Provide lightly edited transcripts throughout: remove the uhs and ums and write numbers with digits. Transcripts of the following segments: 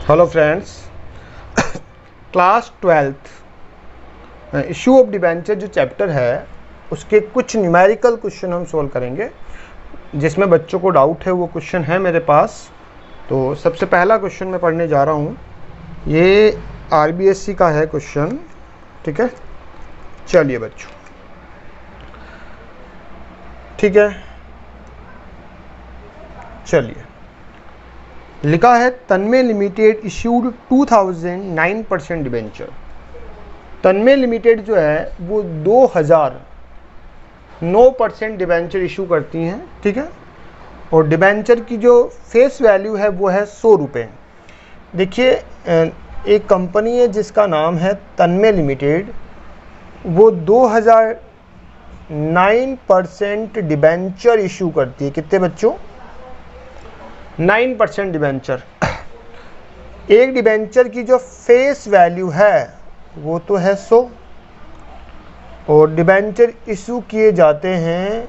Hello friends, class 12th issue of debenture जो chapter है उसके कुछ न्यूमेरिकल क्वेश्चन हम सॉल्व करेंगे। जिसमें बच्चों को डाउट है वो क्वेश्चन है मेरे पास। तो सबसे पहला क्वेश्चन मैं पढ़ने जा रहा हूँ, ये आरबीएससी का है क्वेश्चन। ठीक है, चलिए बच्चों, ठीक है, चलिए। लिखा है तन्मय लिमिटेड इश्यूड 2009% डिबेंचर। तन्मय लिमिटेड जो है वो 2009% डिबेंचर इशू करती हैं। ठीक है, और डिबेंचर की जो फेस वैल्यू है वो है 100 रुपये। देखिए, एक कंपनी है जिसका नाम है तन्मय लिमिटेड, वो 2009% डिबेंचर इशू करती है। कितने बच्चों? 9% डिबेंचर। एक डिबेंचर की जो फेस वैल्यू है वो तो है 100, और डिबेंचर इशू किए जाते हैं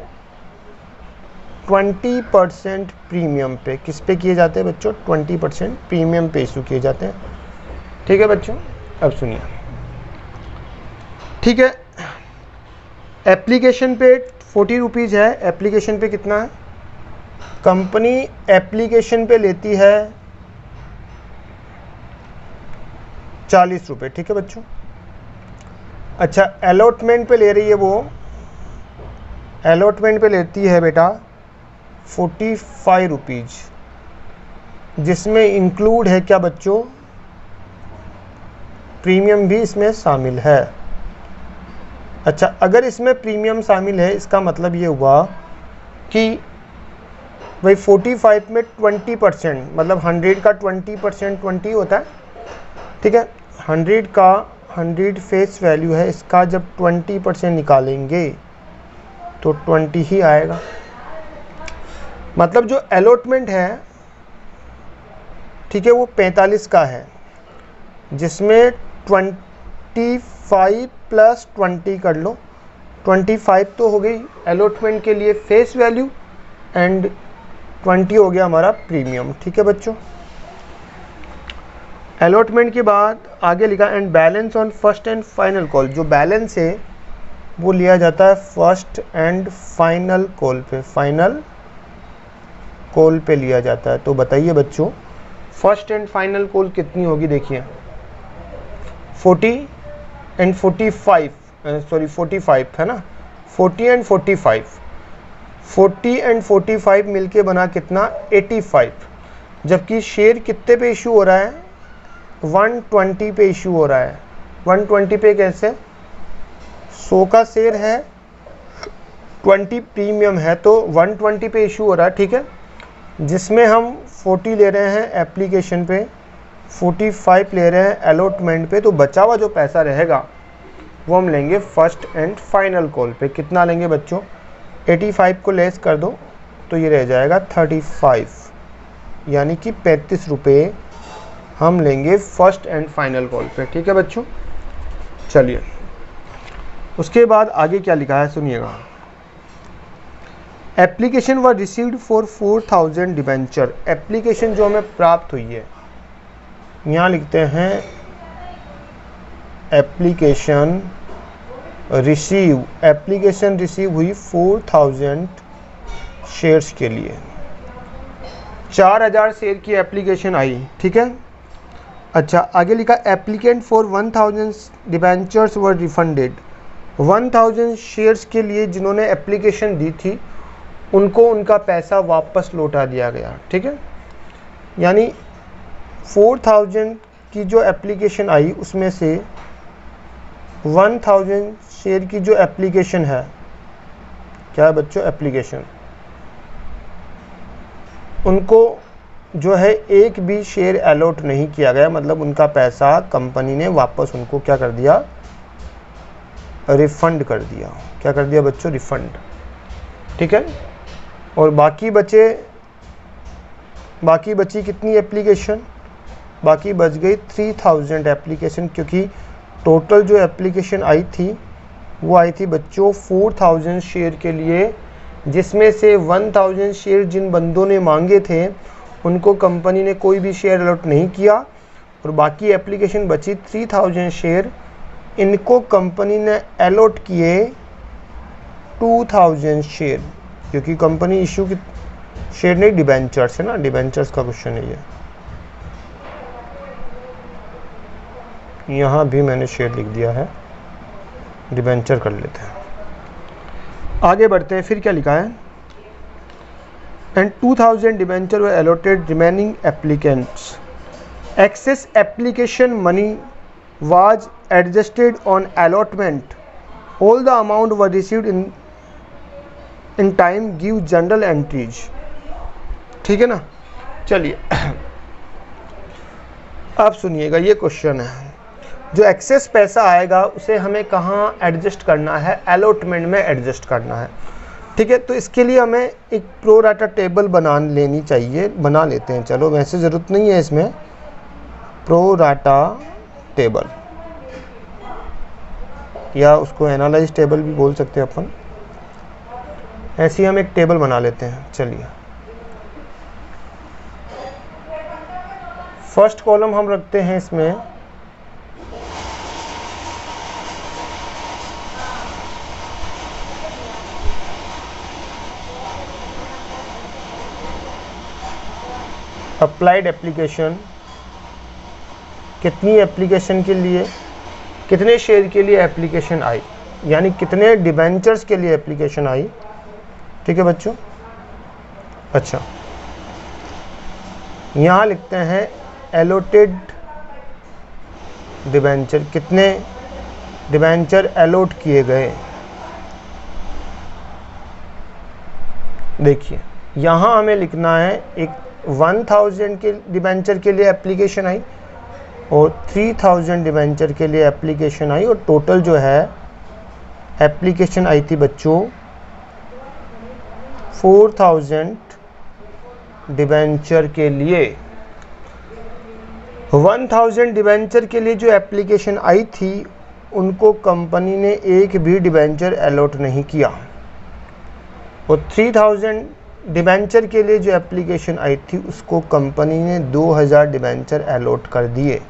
20% प्रीमियम पे। किस पे किए जाते हैं बच्चों? 20% प्रीमियम पे इशू किए जाते हैं। ठीक है बच्चों, अब सुनिए। ठीक है, एप्लीकेशन पे 40 रुपीज़ है। एप्लीकेशन पे कितना है? कंपनी एप्लीकेशन पे लेती है 40 रुपये। ठीक है बच्चों। अच्छा, अलॉटमेंट पे ले रही है, वो अलॉटमेंट पे लेती है बेटा 45 रुपीज़, जिसमें इंक्लूड है क्या बच्चों? प्रीमियम भी इसमें शामिल है। अच्छा, अगर इसमें प्रीमियम शामिल है इसका मतलब ये हुआ कि भाई 45 में 20%, मतलब 100 का 20% 20 होता है। ठीक है, 100 का 100 फेस वैल्यू है, इसका जब 20% निकालेंगे तो 20 ही आएगा। मतलब जो अलॉटमेंट है, ठीक है, वो 45 का है, जिसमें 25 प्लस 20 कर लो। 25 तो हो गई अलॉटमेंट के लिए फेस वैल्यू, एंड 20 हो गया हमारा प्रीमियम। ठीक है बच्चों। अलॉटमेंट के बाद आगे लिखा and balance on first and final call. जो बैलेंस है वो लिया जाता है फर्स्ट एंड फाइनल कॉल पे, फाइनल कॉल पे लिया जाता है। तो बताइए बच्चों, फर्स्ट एंड फाइनल कॉल कितनी होगी? देखिए 40 एंड 45, सॉरी 45 है ना, 40 एंड 45, 40 एंड 45 मिलके बना कितना? 85। जबकि शेयर कितने पे इशू हो रहा है? 120 पे इशू हो रहा है। 120 पे कैसे? 100 का शेयर है, 20 प्रीमियम है, तो 120 पे इशू हो रहा है। ठीक है, जिसमें हम 40 ले रहे हैं एप्लीकेशन पे, 45 ले रहे हैं अलॉटमेंट पे। तो बचा हुआ जो पैसा रहेगा वो हम लेंगे फर्स्ट एंड फाइनल कॉल पे। कितना लेंगे बच्चों? 85 को लेस कर दो तो ये रह जाएगा 35, यानी कि 35 रुपये हम लेंगे फर्स्ट एंड फाइनल कॉल पे। ठीक है बच्चों, चलिए उसके बाद आगे क्या लिखा है सुनिएगा। Application were received for 4000 debenture. Application जो हमें प्राप्त हुई है, यहाँ लिखते हैं एप्लीकेशन रिसीव। एप्लीकेशन रिसीव हुई 4000 शेयर्स के लिए। 4000 शेयर की एप्लीकेशन आई। ठीक है। अच्छा, आगे लिखा applicant for 1000 debentures were refunded. 1000 shares के लिए जिन्होंने एप्लीकेशन दी थी उनको उनका पैसा वापस लौटा दिया गया। ठीक है, यानी 4000 की जो एप्लीकेशन आई उसमें से 1000 शेयर की जो एप्लीकेशन है, क्या है बच्चों? एप्लीकेशन, उनको जो है एक भी शेयर अलॉट नहीं किया गया। मतलब उनका पैसा कंपनी ने वापस उनको क्या कर दिया? रिफंड कर दिया। क्या कर दिया बच्चों? रिफंड। ठीक है, और बाकी बची कितनी एप्लीकेशन? बाकी बच गई 3000 एप्लीकेशन, क्योंकि टोटल जो एप्लीकेशन आई थी वो आई थी बच्चों 4000 शेयर के लिए, जिसमें से 1000 शेयर जिन बंदों ने मांगे थे उनको कंपनी ने कोई भी शेयर अलॉट नहीं किया, और बाकी एप्लीकेशन बची 3000 शेयर, इनको कंपनी ने अलॉट किए 2000 शेयर, क्योंकि कंपनी इशू की शेयर नहीं डिबेंचर्स है ना, डिबेंचर्स का क्वेश्चन है ये। यहाँ भी मैंने शेयर लिख दिया है, डिबेंचर कर लेते हैं। आगे बढ़ते हैं, फिर क्या लिखा है, and 2000 debenture were allotted remaining applicants, excess application money was adjusted on allotment, all the amount were received in time, give general entries। ठीक है ना। चलिए अब सुनिएगा, ये क्वेश्चन है, जो एक्सेस पैसा आएगा उसे हमें कहाँ एडजस्ट करना है, अलॉटमेंट में एडजस्ट करना है। ठीक है, तो इसके लिए हमें एक प्रो राटा टेबल बना लेनी चाहिए, बना लेते हैं। चलो, वैसे ज़रूरत नहीं है इसमें, प्रो राटा टेबल या उसको एनालाइज टेबल भी बोल सकते हैं अपन, ऐसे ही हम एक टेबल बना लेते हैं। चलिए, फर्स्ट कॉलम हम रखते हैं इसमें अप्लाइड एप्लीकेशन, कितनी एप्लीकेशन के लिए, कितने शेयर के लिए एप्लीकेशन आई, यानी कितने डिबेंचर्स के लिए एप्लीकेशन आई। ठीक है बच्चों। अच्छा, यहाँ लिखते हैं एलोटेड डिबेंचर, कितने डिबेंचर अलॉट किए गए। देखिए, यहाँ हमें लिखना है एक 1000 के डिबेंचर के लिए एप्लीकेशन आई और 3000 डिबेंचर के लिए एप्लीकेशन आई, और टोटल जो है एप्लीकेशन आई थी बच्चों 4000 डिबेंचर के लिए। 1000 डिबेंचर के लिए जो एप्लीकेशन आई थी उनको कंपनी ने एक भी डिबेंचर अलॉट नहीं किया, और 3000 डिबेंचर के लिए जो एप्लीकेशन आई थी उसको कंपनी ने 2000 डिबेंचर अलॉट कर दिए।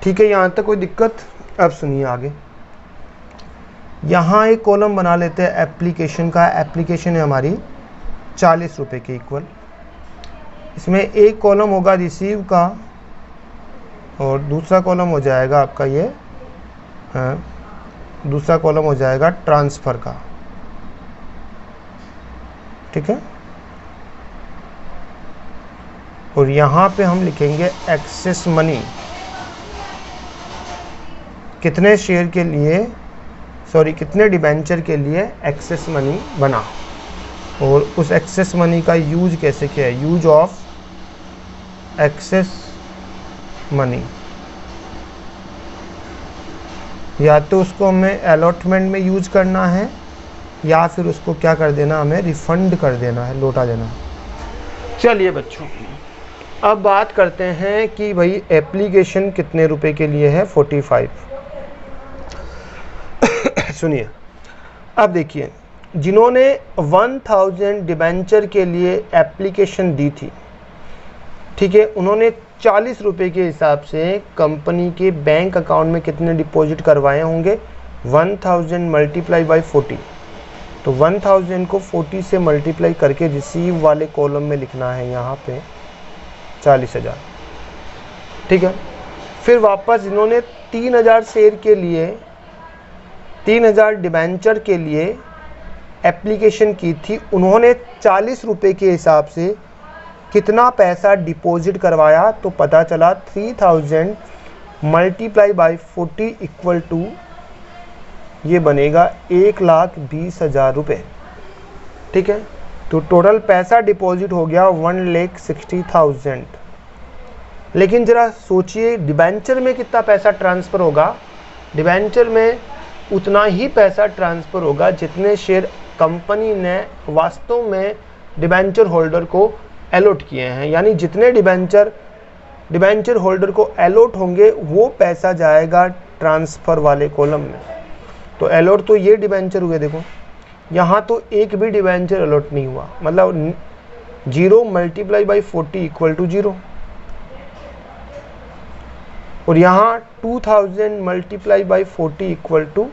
ठीक है, यहाँ तक कोई दिक्कत। अब सुनिए आगे, यहाँ एक कॉलम बना लेते हैं एप्लीकेशन का। एप्लीकेशन है हमारी 40 रुपये के इक्वल। इसमें एक कॉलम होगा रिसीव का और दूसरा कॉलम हो जाएगा आपका ये, दूसरा कॉलम हो जाएगा ट्रांसफ़र का। ठीक है, और यहाँ पे हम लिखेंगे एक्सेस मनी, कितने शेयर के लिए, सॉरी कितने डिबेंचर के लिए एक्सेस मनी बना, और उस एक्सेस मनी का यूज कैसे किया है, यूज ऑफ एक्सेस मनी। या तो उसको हमें अलॉटमेंट में यूज करना है या फिर उसको क्या कर देना, हमें रिफंड कर देना है, लौटा देना है। चलिए बच्चों, अब बात करते हैं कि भाई एप्लीकेशन कितने रुपए के लिए है, 45। सुनिए, अब देखिए, जिन्होंने 1000 डिबेंचर के लिए एप्लीकेशन दी थी, ठीक है, उन्होंने 40 रुपये के हिसाब से कंपनी के बैंक अकाउंट में कितने डिपॉजिट करवाए होंगे, 1000 मल्टीप्लाई बाई 40। तो 1000 को 40 से मल्टीप्लाई करके रिसीव वाले कॉलम में लिखना है यहाँ पे 40,000। ठीक है, फिर वापस इन्होंने 3000 शेयर के लिए, 3000 डिबेंचर के लिए एप्लीकेशन की थी। उन्होंने 40 रुपये के हिसाब से कितना पैसा डिपॉजिट करवाया, तो पता चला 3000 मल्टीप्लाई बाई 40 इक्वल टू ये बनेगा 1,20,000 रुपये। ठीक है, तो टोटल पैसा डिपॉजिट हो गया 1,60,000। लेकिन ज़रा सोचिए डिबेंचर में कितना पैसा ट्रांसफ़र होगा। डिबेंचर में उतना ही पैसा ट्रांसफ़र होगा जितने शेयर कंपनी ने वास्तव में डिबेंचर होल्डर को अलॉट किए हैं। यानी जितने डिबेंचर होल्डर को अलॉट होंगे वो पैसा जाएगा ट्रांसफ़र वाले कॉलम में। तो अलॉट तो ये डिबेंचर हुए, देखो यहाँ तो एक भी डिबेंचर अलॉट नहीं हुआ, मतलब 0 मल्टीप्लाई बाई 40 इक्वल टू 0। और यहाँ 2000 मल्टीप्लाई बाई 40 इक्वल टू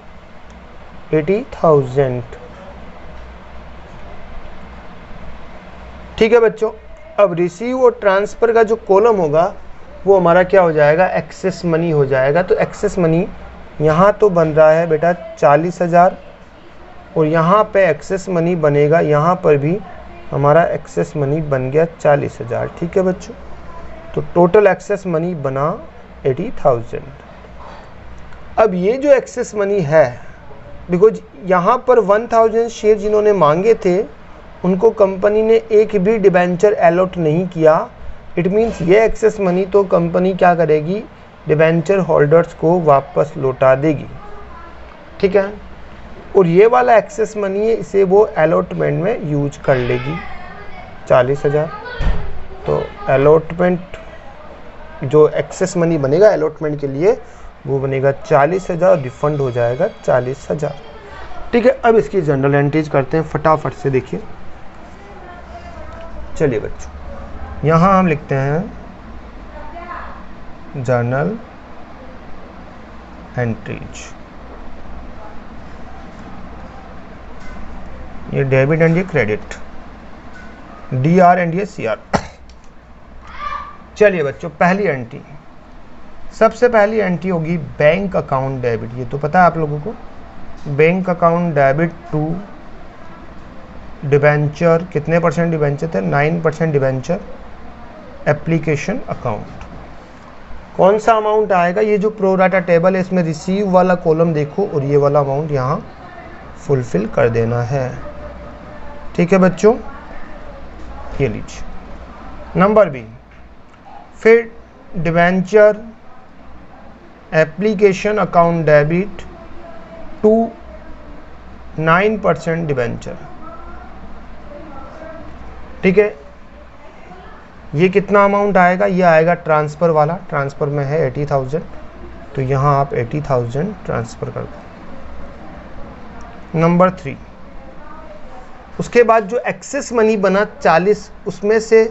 80,000। ठीक है बच्चों, अब रिसीव और ट्रांसफ़र का जो कॉलम होगा वो हमारा क्या हो जाएगा, एक्सेस मनी हो जाएगा। तो एक्सेस मनी यहाँ तो बन रहा है बेटा 40,000 और यहाँ पे एक्सेस मनी बनेगा, यहाँ पर भी हमारा एक्सेस मनी बन गया 40,000। ठीक है बच्चों, तो टोटल एक्सेस मनी बना 80,000। अब ये जो एक्सेस मनी है, बिकॉज यहाँ पर 1000 शेयर जिन्होंने मांगे थे उनको कंपनी ने एक भी डिबेंचर अलॉट नहीं किया। इट मीन्स ये एक्सेस मनी तो कंपनी क्या करेगी, डिबेंचर होल्डर्स को वापस लौटा देगी। ठीक है, और ये वाला एक्सेस मनी है, इसे वो अलॉटमेंट में यूज कर लेगी 40,000। तो अलॉटमेंट जो एक्सेस मनी बनेगा अलॉटमेंट के लिए वो बनेगा 40,000 और रिफंड हो जाएगा 40,000। ठीक है, अब इसकी जनरल एंट्रीज करते हैं फटाफट से। देखिए चलिए बच्चों, यहाँ हम लिखते हैं जर्नल एंट्रीज। ये डेबिट एंड ये क्रेडिट, DR एंड ये CR। चलिए बच्चों, पहली एंट्री, सबसे पहली एंट्री होगी बैंक अकाउंट डेबिट। ये तो पता है आप लोगों को, bank account debit to debenture, कितने परसेंट डिबेंचर थे, 9% डिबेंचर एप्लीकेशन अकाउंट। कौन सा अमाउंट आएगा, ये जो प्रोराटा टेबल है इसमें रिसीव वाला कॉलम देखो और ये वाला अमाउंट यहाँ फुलफिल कर देना है। ठीक है बच्चों, ये लीजिए। नंबर बी, फिर debenture application account debit to 9% debenture. ठीक है, ये कितना अमाउंट आएगा, ये आएगा ट्रांसफ़र वाला, ट्रांसफ़र में है 80,000, तो यहाँ आप 80,000 ट्रांसफ़र कर दो। नंबर 3, उसके बाद जो एक्सेस मनी बना 40, उसमें से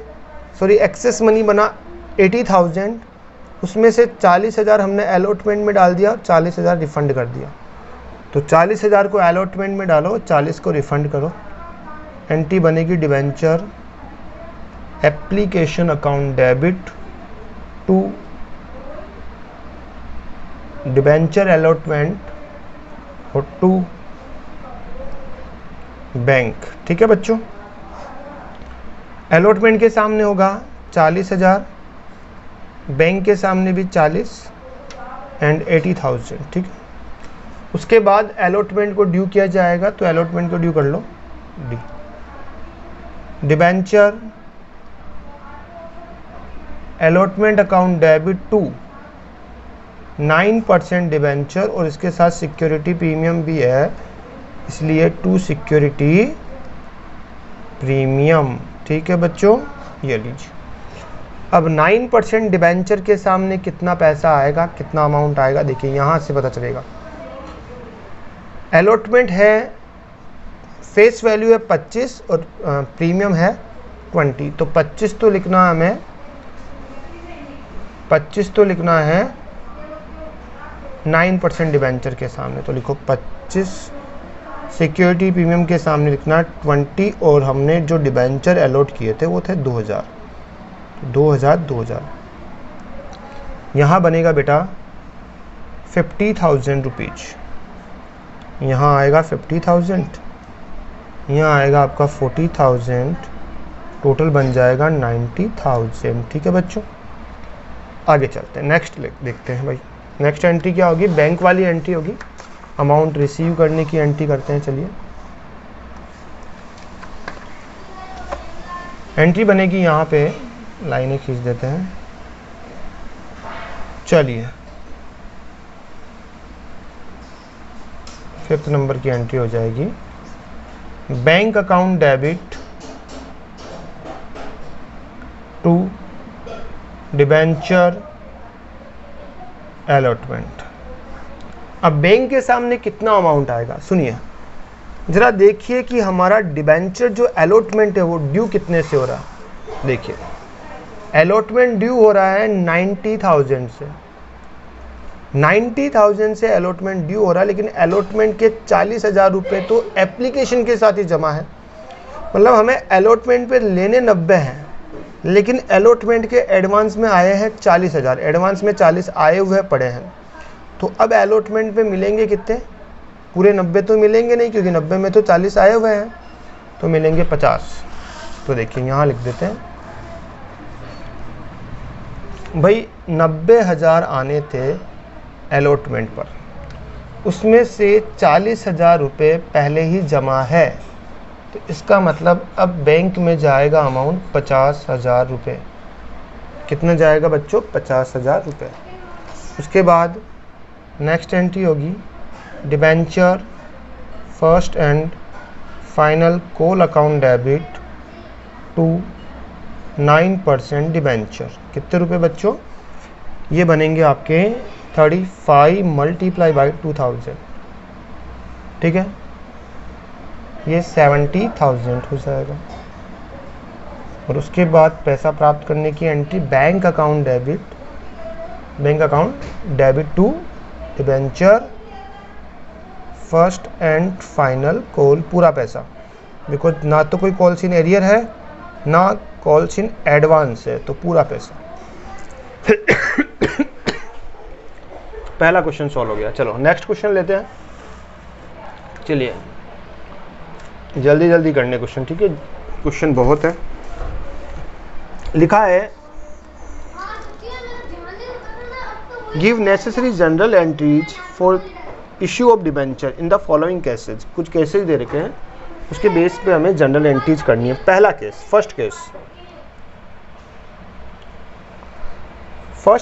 सॉरी एक्सेस मनी बना 80,000, उसमें से 40,000 हमने अलॉटमेंट में डाल दिया और 40,000 रिफ़ंड कर दिया। तो 40,000 को अलॉटमेंट में डालो, 40 को रिफ़ंड करो। एंट्री बनेगी debenture application account debit to debenture allotment और टू बैंक। ठीक है बच्चों, अलॉटमेंट के सामने होगा 40,000, बैंक के सामने भी 40 एंड 80,000। ठीक है, उसके बाद अलॉटमेंट को ड्यू किया जाएगा, तो अलॉटमेंट को ड्यू कर लो डी। Debenture allotment account debit to 9% debenture और इसके साथ सिक्योरिटी प्रीमियम भी है, इसलिए टू सिक्योरिटी प्रीमियम। ठीक है बच्चों, ये लीजिए। अब 9% डिबेंचर के सामने कितना पैसा आएगा, कितना अमाउंट आएगा, देखिए यहाँ से पता चलेगा। अलॉटमेंट है, फेस वैल्यू है 25 और प्रीमियम है 20, तो 25 तो लिखना हमें 25 तो लिखना है 9% डिबेंचर के सामने, तो लिखो 25, सिक्योरिटी प्रीमियम के सामने लिखना 20 और हमने जो डिबेंचर अलॉट किए थे वो थे 2000, 2000। यहाँ बनेगा बेटा 50,000 रुपीज, यहाँ आएगा 50,000, यहाँ आएगा आपका 40,000, टोटल बन जाएगा 90,000। ठीक है बच्चों, आगे चलते हैं, नेक्स्ट देखते हैं भाई। नेक्स्ट एंट्री क्या होगी, बैंक वाली एंट्री होगी, अमाउंट रिसीव करने की एंट्री करते हैं। चलिए, एंट्री बनेगी यहाँ पे, लाइनें खींच देते हैं। चलिए, 5th नंबर की एंट्री हो जाएगी, bank account debit to debenture allotment. अब बैंक के सामने कितना अमाउंट आएगा, सुनिए जरा, देखिए कि हमारा डिबेंचर जो अलॉटमेंट है वो ड्यू कितने से हो रहा है। देखिए अलॉटमेंट ड्यू हो रहा है 90,000 से, 90,000 से अलॉटमेंट ड्यू हो रहा है, लेकिन अलॉटमेंट के 40,000 रुपये तो एप्लीकेशन के साथ ही जमा है। मतलब हमें अलॉटमेंट पे लेने 90 हैं, लेकिन अलॉटमेंट के एडवांस में आए हैं 40,000, एडवांस में 40 आए हुए पड़े हैं। तो अब अलॉटमेंट पे मिलेंगे कितने? पूरे 90 तो मिलेंगे नहीं, क्योंकि 90 में तो 40 आए हुए हैं, तो मिलेंगे 50। तो देखिए यहाँ लिख देते हैं भाई 90,000 आने थे अलॉटमेंट पर, उसमें से 40,000 रुपये पहले ही जमा है, तो इसका मतलब अब बैंक में जाएगा अमाउंट 50,000 रुपये। कितना जाएगा बच्चों? 50,000 रुपये। उसके बाद नेक्स्ट एंट्री होगी debenture first and final call account debit to 9% debenture. कितने रुपए बच्चों? ये बनेंगे आपके 35 मल्टीप्लाई बाई 2000, ठीक है, ये 70,000 हो जाएगा। और उसके बाद पैसा प्राप्त करने की entry bank account debit to debenture first and final call, पूरा पैसा, बिकॉज ना तो कोई कॉल्स इन एरियर है ना कॉल्स इन एडवांस है, तो पूरा पैसा। पहला क्वेश्चन सॉल्व हो गया। चलो नेक्स्ट क्वेश्चन लेते हैं। चलिए जल्दी जल्दी करने क्वेश्चन, ठीक है, क्वेश्चन बहुत है। लिखा है give necessary general entries for issue of debenture in the following cases. कुछ केसेज दे रखे हैं, उसके बेस पे हमें जनरल एंट्रीज करनी है। पहला केस, फर्स्ट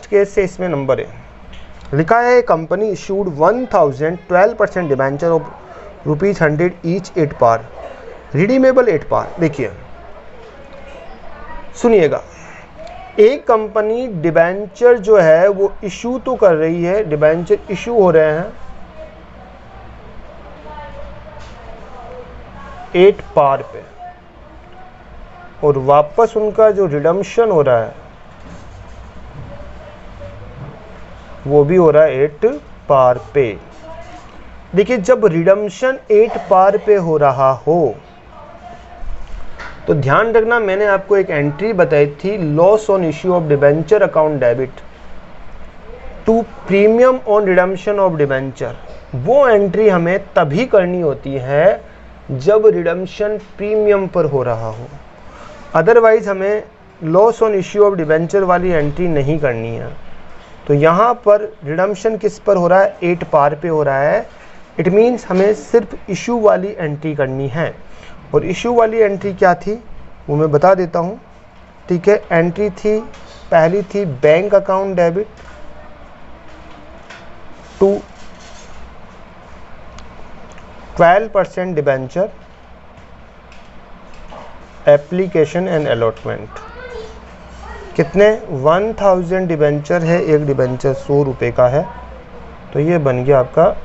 केस से इसमें नंबर है, लिखा है company issued 1000 12% debenture of ₹100 each 8 par, redeemable 8 par. देखिए सुनिएगा, एक कंपनी डिबेंचर जो है वो इशू तो कर रही है, डिबेंचर इशू हो रहे हैं 8 पार पे, और वापस उनका जो रिडम्पशन हो रहा है वो भी हो रहा है 8 पार पे। देखिए जब रिडम्पशन 8 पार पे हो रहा हो तो ध्यान रखना, मैंने आपको एक एंट्री बताई थी, loss on issue of debenture account debit to premium on redemption of debenture. वो एंट्री हमें तभी करनी होती है जब रिडम्पशन प्रीमियम पर हो रहा हो, अदरवाइज हमें loss on issue of debenture वाली एंट्री नहीं करनी है। तो यहाँ पर रिडम्पशन किस पर हो रहा है? 8 पार पे हो रहा है। इट मीन्स हमें सिर्फ इशू वाली एंट्री करनी है, और इशू वाली एंट्री क्या थी वो मैं बता देता हूँ, ठीक है। एंट्री थी, पहली थी bank account debit to 12% debenture application and allotment. कितने? 1000 डिबेंचर है, एक डिबेंचर 100 रुपये का है, तो ये बन गया आपका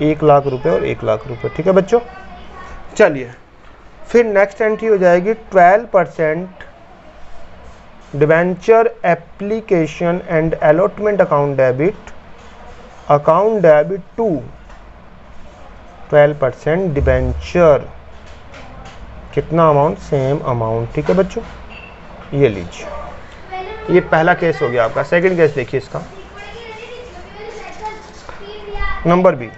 1 लाख रुपए और 1 लाख रुपए, ठीक है बच्चों। चलिए फिर नेक्स्ट एंट्री हो जाएगी 12% debenture application and allotment account debit to 12% debenture. कितना अमाउंट? सेम अमाउंट, ठीक है बच्चों। ये लीजिए, ये पहला केस हो गया आपका। सेकंड केस देखिए इसका, नंबर बी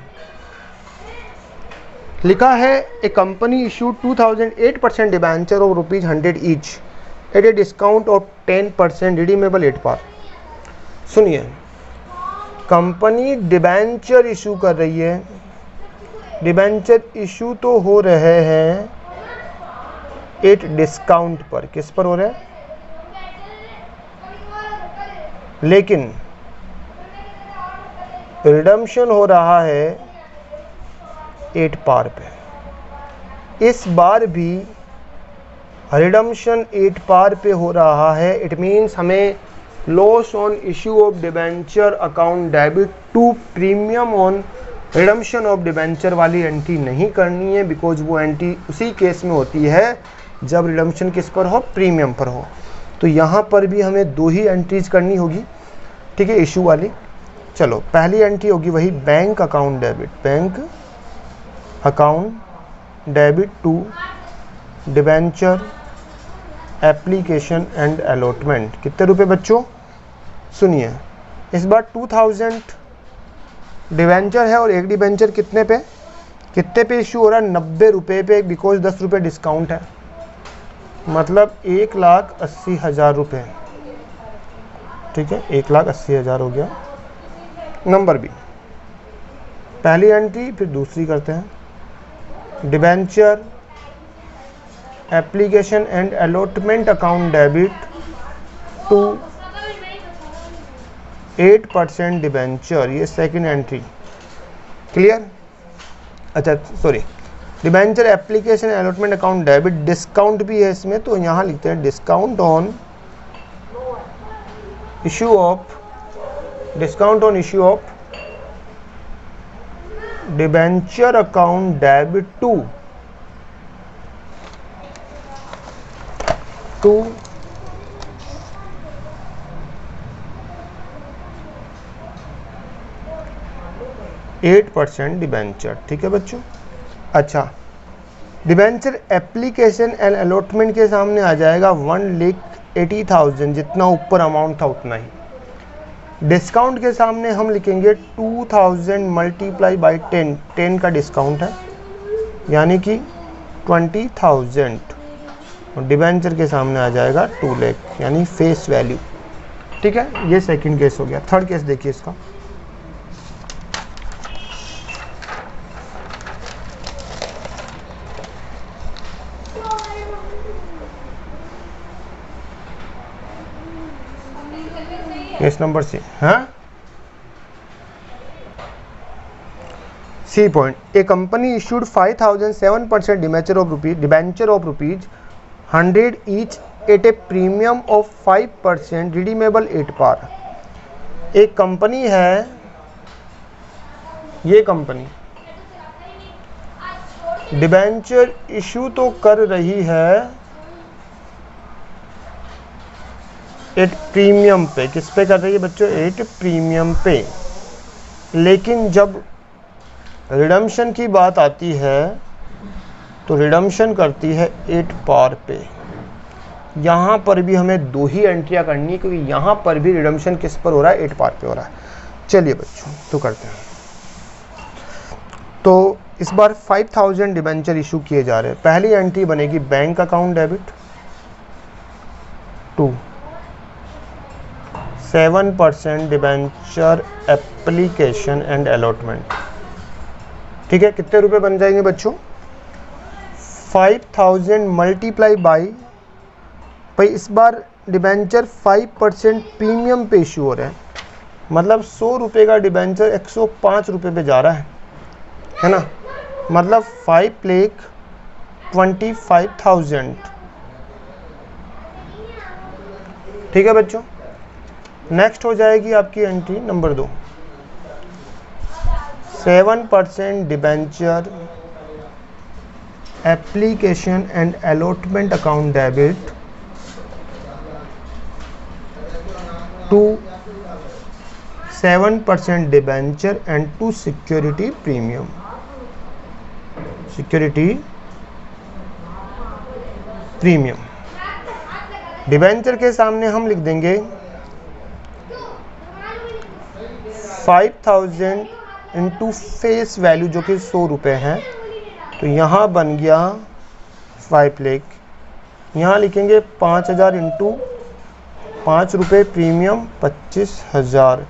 लिखा है a company issued 2008% debenture of ₹100 each at a discount of 10% redeemable 8 par. सुनिए, कंपनी डिबेंचर इशू कर रही है, डिबेंचर इशू तो हो रहे हैं 8 डिस्काउंट पर। किस पर हो रहे हैं? लेकिन रिडम्पशन हो रहा है 8 पार पे। इस बार भी रिडम्पशन 8 पार पे हो रहा है। इट मीन्स हमें loss on issue of debenture account debit to premium on redemption of debenture वाली एंट्री नहीं करनी है, बिकॉज वो एंट्री उसी केस में होती है जब रिडम्पशन किस पर हो? प्रीमियम पर हो। तो यहाँ पर भी हमें 2 ही एंट्रीज करनी होगी, ठीक है, इशू वाली। चलो पहली एंट्री होगी वही bank account debit, bank account debit to debenture application and allotment. कितने रुपए बच्चों? सुनिए, इस बार 2000 डिबेंचर है और एक डिबेंचर कितने पे इशू हो रहा है? 90 रुपये पे, बिकॉज 10 रुपये डिस्काउंट है, मतलब 1,80,000 रुपये। ठीक है, 1,80,000 हो गया। नंबर बी, पहली एंट्री फिर दूसरी करते हैं। Debenture application and allotment account debit to 8% debenture, ये सेकंड एंट्री। क्लियर? अच्छा sorry, debenture application allotment account debit, discount भी है इसमें, तो यहाँ लिखते हैं discount on issue of debenture account debit to 8% debenture. ठीक है बच्चों। अच्छा, डिबेंचर एप्लीकेशन एंड अलॉटमेंट के सामने आ जाएगा 1,80,000, जितना ऊपर अमाउंट था उतना ही। डिस्काउंट के सामने हम लिखेंगे 2000 मल्टीप्लाई बाई 10 का डिस्काउंट है, यानी कि 20,000। और डिबेंचर के सामने आ जाएगा 2 लाख, यानी फेस वैल्यू। ठीक है, ये सेकंड केस हो गया। थर्ड केस देखिए इसका। केस नंबर सी, हाँ C point, a company issued 5,000 7% debenture of rupees 100 each at a premium of 5%, redeemable 8 par। एक कंपनी है, ये कंपनी डिबेंचर इशू तो कर रही है एट प्रीमियम पे। किस पे कर रही है बच्चों? एट प्रीमियम पे। लेकिन जब रिडम्पशन की बात आती है तो रिडम्पशन करती है 8 par पे। यहाँ पर भी हमें 2 ही एंट्रियाँ करनी है, क्योंकि यहाँ पर भी रिडम्पशन किस पर हो रहा है? 8 par पे हो रहा है। चलिए बच्चों तो करते हैं। तो इस बार 5,000 डिबेंचर इशू किए जा रहे हैं। पहली एंट्री बनेगी bank account debit to 7% debenture application and allotment. ठीक है, कितने रुपए बन जाएंगे बच्चों? 5,000 मल्टीप्लाई बाई, भाई इस बार डिबेंचर 5% प्रीमियम पे इशू हो रहे हैं, मतलब 100 रुपये का डिबेंचर 105 रुपये पे जा रहा है ना, मतलब 5,25,000। ठीक है बच्चों। नेक्स्ट हो जाएगी आपकी entry number 2, 7% debenture application and allotment account debit to 7% debenture and to security premium. Debenture के सामने हम लिख देंगे 5,000 इंटू फेस वैल्यू जो कि 100 रुपये है, तो यहाँ बन गया 5 लाख। यहाँ लिखेंगे 5,000 इंटू 5 रुपये प्रीमियम 25,000,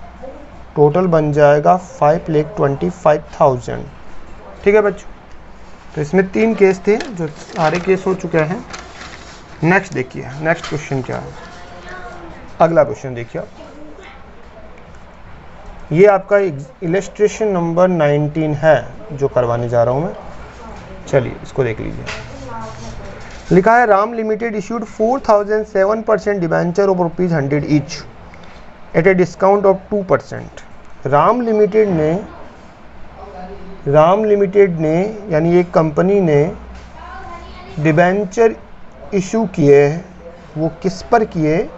टोटल बन जाएगा 5,25,000। ठीक है बच्चों। तो इसमें 3 केस थे, जो सारे केस हो चुके हैं। नेक्स्ट देखिए, नेक्स्ट क्वेश्चन क्या है। अगला क्वेश्चन देखिए, ये आपका इलस्ट्रेशन नंबर 19 है जो करवाने जा रहा हूँ मैं। चलिए इसको देख लीजिए। लिखा है Ram limited issued 4,000 7% debenture of ₹100 each at a discount of 2%। Ram limited ने यानी एक कंपनी ने डिबेंचर इशू किए, वो किस पर किए?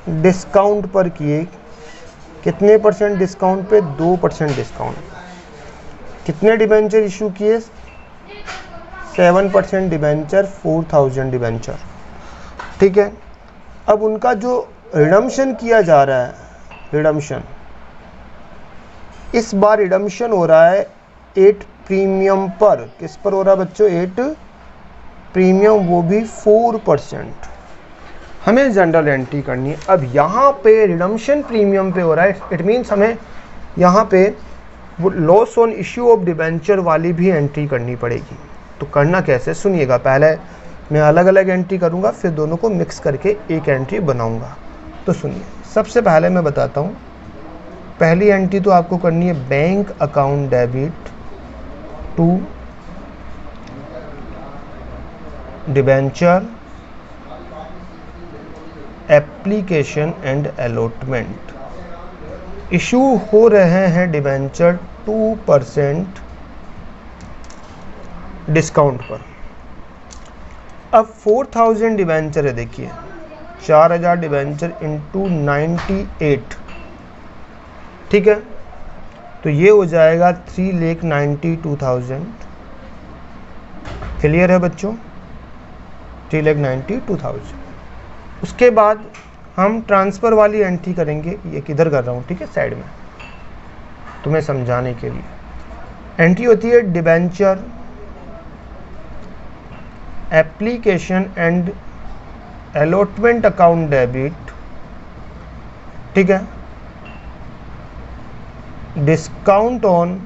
डिस्काउंट पर किए। कितने परसेंट डिस्काउंट पे? 2% डिस्काउंट। कितने डिबेंचर इशू किए? 7% डिबेंचर, 4000 डिबेंचर। ठीक है, अब उनका जो रिडम्पशन किया जा रहा है, रिडम्पशन, इस बार रिडम्पशन हो रहा है 8 प्रीमियम पर। किस पर हो रहा है बच्चों? 8 प्रीमियम, वो भी 4%। हमें जनरल एंट्री करनी है। अब यहाँ पे रिडम्पशन प्रीमियम पे हो रहा है, इट मीन्स हमें यहाँ पे वो loss on issue of debenture वाली भी एंट्री करनी पड़ेगी। तो करना कैसे? सुनिएगा, पहले मैं अलग अलग एंट्री करूँगा, फिर दोनों को मिक्स करके एक एंट्री बनाऊँगा। तो सुनिए, सबसे पहले मैं बताता हूँ, पहली एंट्री तो आपको करनी है bank account debit to debenture application and allotment. Issue हो रहे हैं डिबेंचर 2% डिस्काउंट पर। अब 4000 डिबेंचर है, देखिए 4000 डिबेंचर इंटू 98, ठीक है, तो ये हो जाएगा 3,92,000। क्लियर है बच्चों? 3,92,000। उसके बाद हम ट्रांसफ़र वाली एंट्री करेंगे, ये किधर कर रहा हूँ, ठीक है, साइड में, तुम्हें समझाने के लिए। एंट्री होती है debenture application and allotment account debit, ठीक है, discount on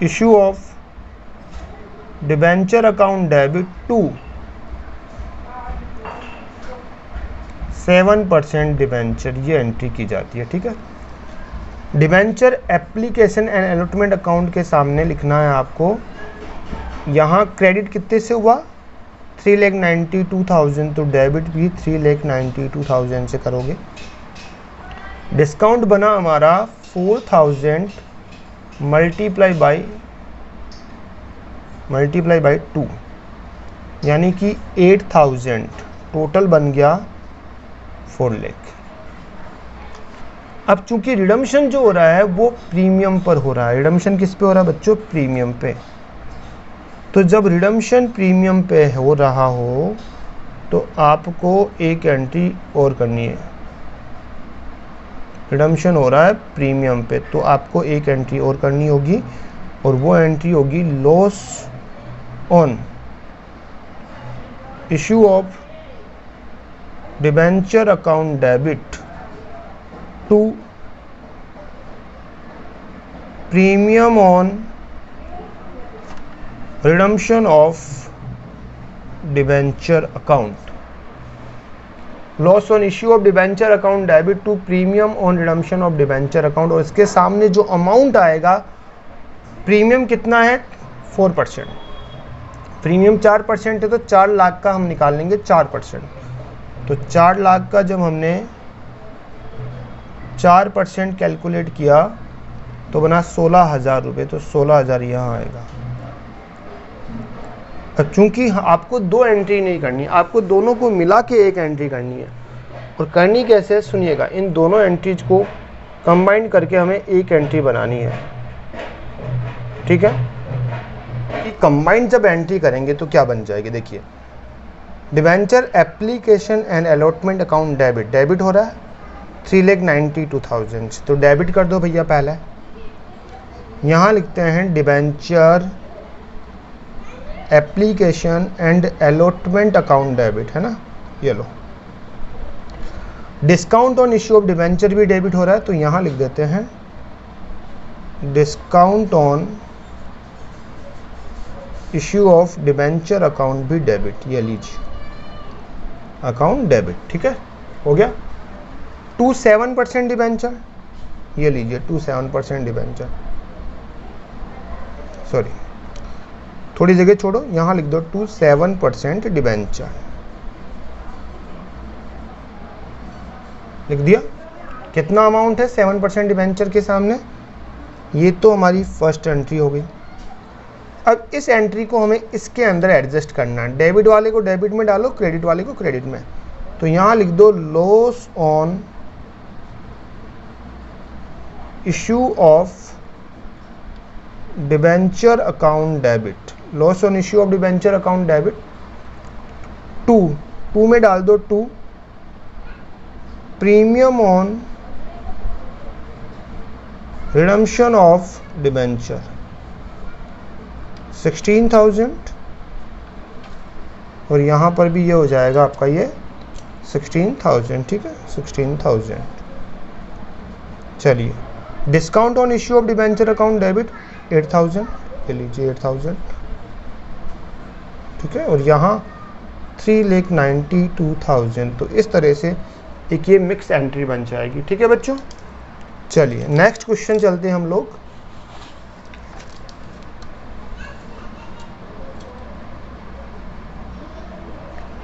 issue of debenture account debit to 7% debenture, ये एंट्री की जाती है। ठीक है, debenture application and allotment account के सामने लिखना है आपको, यहाँ क्रेडिट कितने से हुआ? 3,92,000, तो डेबिट भी 3,92,000 से करोगे। डिस्काउंट बना हमारा 4,000 मल्टीप्लाई बाई 2, यानी कि 8,000, टोटल बन गया 4 लाख। अब चूंकि रिडम्पशन जो हो रहा है वो प्रीमियम पर हो रहा है। रिडम्पशन किस पे हो रहा है बच्चों? प्रीमियम पे। तो जब रिडम्पशन प्रीमियम पे हो रहा हो तो आपको एक एंट्री और करनी है। रिडम्पशन हो रहा है प्रीमियम पे, तो आपको एक एंट्री और करनी होगी, और वो एंट्री होगी loss on issue of debenture account debit to premium on redemption of debenture account. Loss on issue of debenture account debit to premium on redemption of debenture account, और इसके सामने जो अमाउंट आएगा, प्रीमियम कितना है? 4%। Premium 4% है, तो 4 लाख का हम निकाल लेंगे 4%। तो 4 लाख का जब हमने 4% कैलकुलेट किया तो बना 16,000 रुपये, तो 16,000 यहाँ आएगा। अब चूंकि आपको 2 एंट्री नहीं करनी, आपको दोनों को मिला के एक एंट्री करनी है। और करनी कैसे? सुनिएगा, इन दोनों एंट्रीज को कंबाइन करके हमें एक एंट्री बनानी है। ठीक है, कि कंबाइन जब एंट्री करेंगे तो क्या बन जाएगी? देखिए, debenture application and allotment account debit, debit हो रहा है 3,92,000, तो डेबिट कर दो भैया। पहले यहाँ लिखते हैं debenture application and allotment account debit, है ना, ये लो। Discount on issue of debenture भी डेबिट हो रहा है, तो यहाँ लिख देते हैं discount on issue of debenture account भी डेबिट, ये लीजिए, अकाउंट डेबिट। ठीक है, हो गया। 2.7% डिबेंचर, ये लीजिए 2.7% डिबेंचर, सॉरी थोड़ी जगह छोड़ो, यहाँ लिख दो 2.7% डिबेंचर, लिख दिया। कितना अमाउंट है 7% डिबेंचर के सामने? ये तो हमारी फर्स्ट एंट्री हो गई। अब इस एंट्री को हमें इसके अंदर एडजस्ट करना है, डेबिट वाले को डेबिट में डालो, क्रेडिट वाले को क्रेडिट में। तो यहाँ लिख दो loss on issue of debenture account debit, loss on issue of debenture account debit 2 में डाल दो 2, premium on redemption of debenture 16,000, और यहाँ पर भी ये हो जाएगा आपका ये 16,000, ठीक है 16,000। चलिए discount on issue of debenture account debit 8,000, ले लीजिए 8,000, ठीक है, और यहाँ 3,92,000। तो इस तरह से एक ये मिक्स एंट्री बन जाएगी, ठीक है बच्चों। चलिए नेक्स्ट क्वेश्चन चलते हैं हम लोग।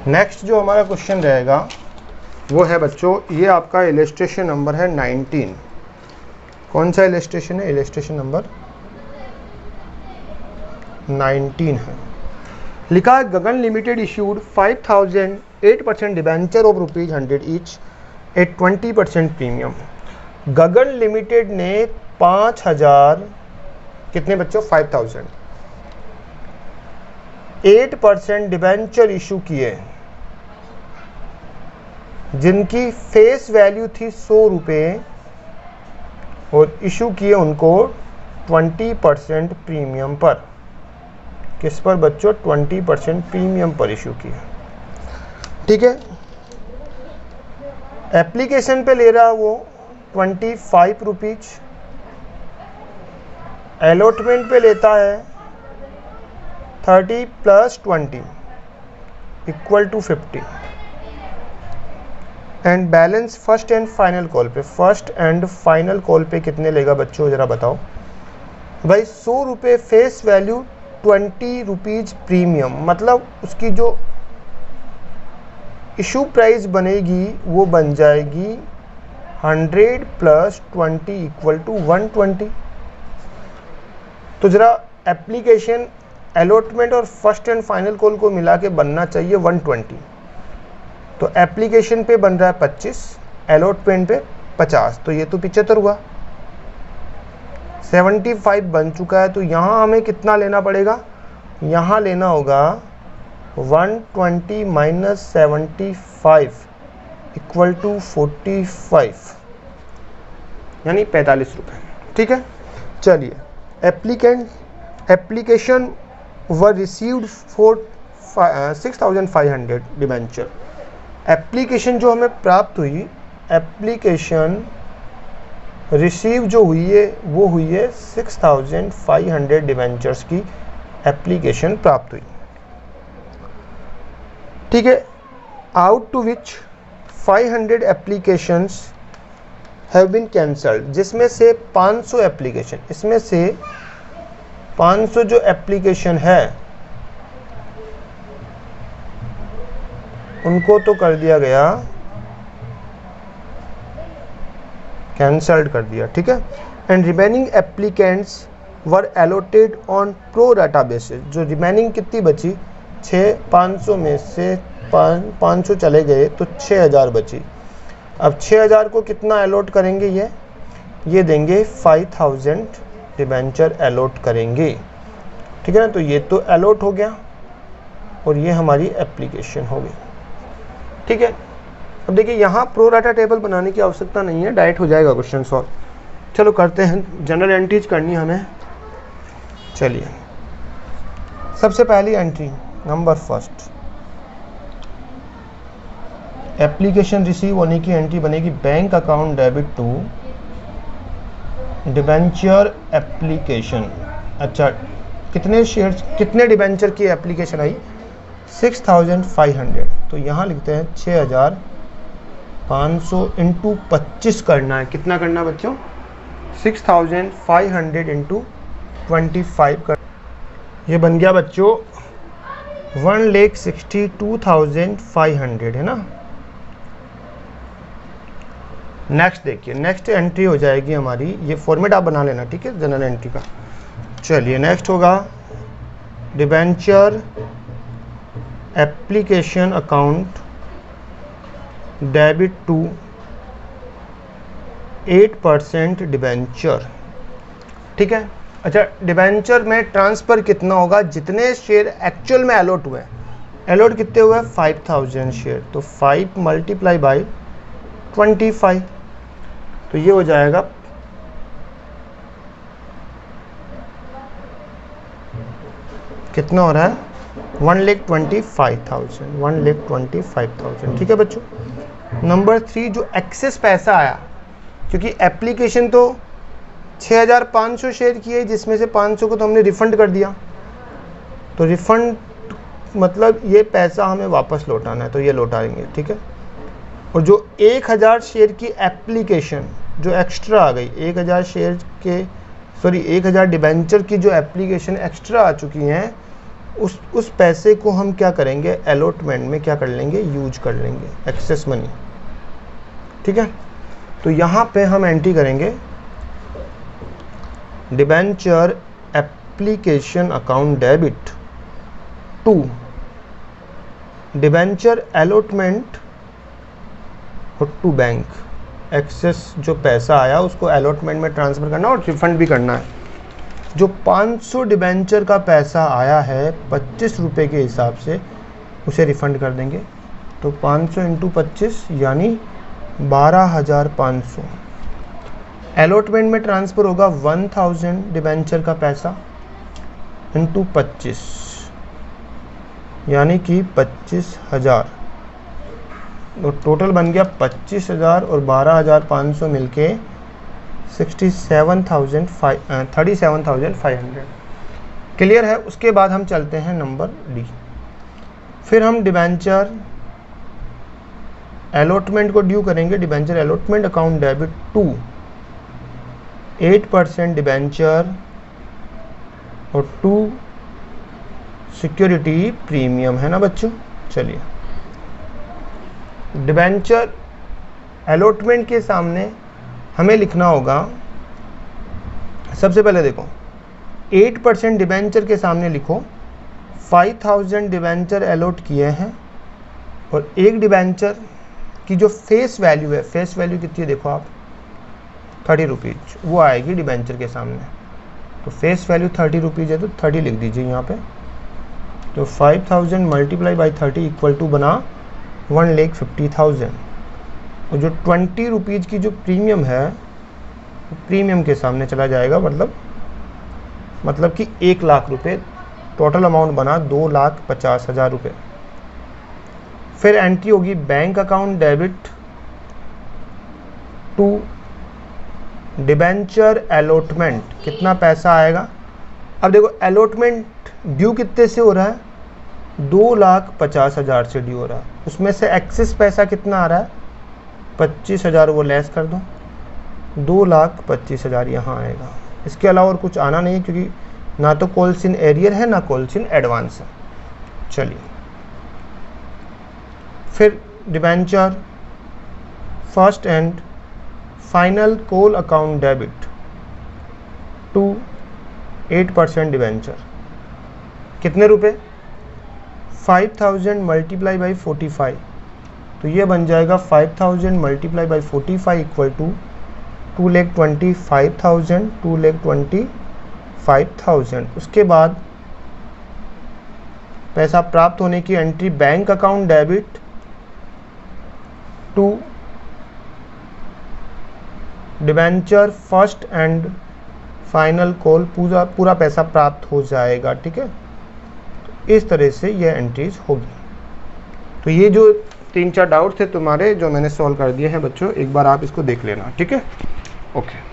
नेक्स्ट जो हमारा क्वेश्चन रहेगा वो है बच्चों, ये आपका इलस्ट्रेशन नंबर है 19। कौन सा इलस्ट्रेशन है? इलस्ट्रेशन नंबर 19 है। लिखा है Gagan limited issued 5,000 8% debenture of ₹100 each at 20% premium. Gagan limited ने 5,000 कितने बच्चों 5,000 8% डिबेंचर इशू किए, जिनकी फेस वैल्यू थी 100 रुपये, और इशू किए उनको 20% प्रीमियम पर। किस पर बच्चों? 20% प्रीमियम पर इशू किए, ठीक है। एप्लीकेशन पे ले रहा वो 25 रुपीज, अलॉटमेंट पे लेता है 30 + 20 = 50, and balance first and final call पे। फर्स्ट एंड फाइनल कॉल पे कितने लेगा बच्चों ज़रा बताओ भाई? 100 रुपये फेस वैल्यू, 20 रुपीज़ प्रीमियम, मतलब उसकी जो इशू प्राइस बनेगी वो बन जाएगी 100 + 20 = 120। तो ज़रा एप्लीकेशन, अलॉटमेंट और फर्स्ट एंड फाइनल कॉल को मिला के बनना चाहिए 120। तो एप्लीकेशन पे बन रहा है 25, अलॉटमेंट पे 50, तो ये तो 75 हुआ, 75 बन चुका है। तो यहाँ हमें कितना लेना पड़ेगा? यहाँ लेना होगा 120 - 75 = 45, यानी 45 रुपये, ठीक है। चलिए application were received for 6,500 debenture. Application जो हमें प्राप्त हुई, एप्लीकेशन रिसीव जो हुई है वो हुई है 6,500 डिबेंचर्स की एप्लीकेशन प्राप्त हुई, ठीक है। Out to which 500 applications have been cancelled, जिसमें से 500 एप्लीकेशन, इसमें से 500 जो एप्लीकेशन है उनको तो कर दिया गया, कैंसल्ड कर दिया, ठीक है। And remaining applicants were allotted on pro data basis. जो रिमेनिंग कितनी बची? 500 में से 500 चले गए तो 6,000 बची। अब 6,000 को कितना अलॉट करेंगे? ये देंगे 5,000 डिबेंचर अलॉट करेंगे, ठीक है ना। तो ये तो अलॉट हो गया और ये हमारी एप्लीकेशन हो गई, ठीक है। अब देखिए यहाँ प्रो डाटा टेबल बनाने की आवश्यकता नहीं है, डायरेक्ट हो जाएगा क्वेश्चन सॉल्व। चलो करते हैं, जनरल एंट्रीज करनी हमें। चलिए सबसे पहली entry number first, application receive होने की एंट्री बनेगी bank account debit to debenture application. अच्छा, कितने शेयर्स, कितने डिबेंचर की एप्लीकेशन आई? 6,500। तो यहाँ लिखते हैं 6,500 × 25 करना है। कितना करना बच्चों? 6,500 × 25 कर, ये बन गया बच्चों 1,62,500, है ना। नेक्स्ट देखिए, नेक्स्ट एंट्री हो जाएगी हमारी, ये फॉर्मेट आप बना लेना, ठीक है, जनरल एंट्री का। चलिए नेक्स्ट होगा debenture application account debit to 8% debenture. ठीक है। अच्छा, डिबेंचर में ट्रांसफ़र कितना होगा, जितने शेयर एक्चुअल में अलॉट हुए, अलॉट कितने हुए 5000 शेयर, तो 5 मल्टीप्लाई बाई 25, तो ये हो जाएगा कितना हो रहा है 1,25,000, 1,25,000। ठीक है बच्चों। नंबर 3 जो एक्सेस पैसा आया, क्योंकि एप्लीकेशन तो 6,500 शेयर किए, जिसमें से 500 को तो हमने रिफंड कर दिया, तो रिफंड मतलब ये पैसा हमें वापस लौटाना है, तो ये लौटाएंगे। ठीक है। और जो 1000 शेयर की एप्लीकेशन जो एक्स्ट्रा आ गई, 1000 शेयर के 1000 डिबेंचर की जो एप्लीकेशन एक्स्ट्रा आ चुकी हैं, उस पैसे को हम क्या करेंगे, अलॉटमेंट में क्या कर लेंगे, यूज कर लेंगे, एक्सेस मनी। ठीक है। तो यहाँ पे हम एंट्री करेंगे debenture application account debit to debenture allotment to bank. Excess जो पैसा आया उसको अलॉटमेंट में ट्रांसफ़र करना और रिफंड भी करना है। जो 500 डिबेंचर का पैसा आया है 25 रुपये के हिसाब से, उसे रिफ़ंड कर देंगे। तो 500 इंटू 25 यानी 12,500। अलॉटमेंट में ट्रांसफ़र होगा 1000 डिबेंचर का पैसा इंटू 25 यानी कि 25,000। तो टोटल बन गया 25,000 और 12,500 मिलके 37,500। क्लियर है। उसके बाद हम चलते हैं नंबर डी। फिर हम डिबेंचर अलॉटमेंट को ड्यू करेंगे। Debenture allotment account debit to 8% debenture और 2 सिक्योरिटी प्रीमियम, है ना बच्चों। चलिए, डिबेंचर अलॉटमेंट के सामने हमें लिखना होगा, सबसे पहले देखो 8% डिबेंचर के सामने लिखो 5000 डिबेंचर अलॉट किए हैं और एक डिबेंचर की जो फेस वैल्यू है, फेस वैल्यू कितनी है देखो आप 30 रुपीज़, वो आएगी डिबेंचर के सामने। तो फेस वैल्यू 30 रुपीज़ है तो 30 लिख दीजिए यहाँ पे। तो 5000 मल्टीप्लाई बाई 30 इक्वल टू बना 1,50,000। और जो 20 रुपीज़ की जो प्रीमियम है, प्रीमियम के सामने चला जाएगा, मतलब कि 1 लाख रुपए। टोटल अमाउंट बना 2,50,000 रुपये। फिर एंट्री होगी bank account debit to debenture allotment. कितना पैसा आएगा, अब देखो अलॉटमेंट ड्यू कितने से हो रहा है, 2,50,000 से ड्यू हो रहा है। उसमें से एक्सेस पैसा कितना आ रहा है 25,000, वो लेस कर दो, 2,25,000 यहाँ आएगा। इसके अलावा और कुछ आना नहीं, क्योंकि ना तो कॉल्स इन एरियर है ना कॉल्स इन एडवांस है। चलिए, फिर debenture first and final call account debit to 8% debenture. कितने रुपए, 5000 मल्टीप्लाई बाई 45, तो ये बन जाएगा 5000 मल्टीप्लाई बाई 45 इक्वल टू 2,25,000, 2,25,000। उसके बाद पैसा प्राप्त होने की entry bank account debit to debenture first and final call, पूरा पैसा प्राप्त हो जाएगा। ठीक है, तो इस तरह से ये एंट्रीज होगी। तो ये जो 3-4 डाउट थे तुम्हारे, जो मैंने सॉल्व कर दिए हैं बच्चों, एक बार आप इसको देख लेना। ठीक है, ओके।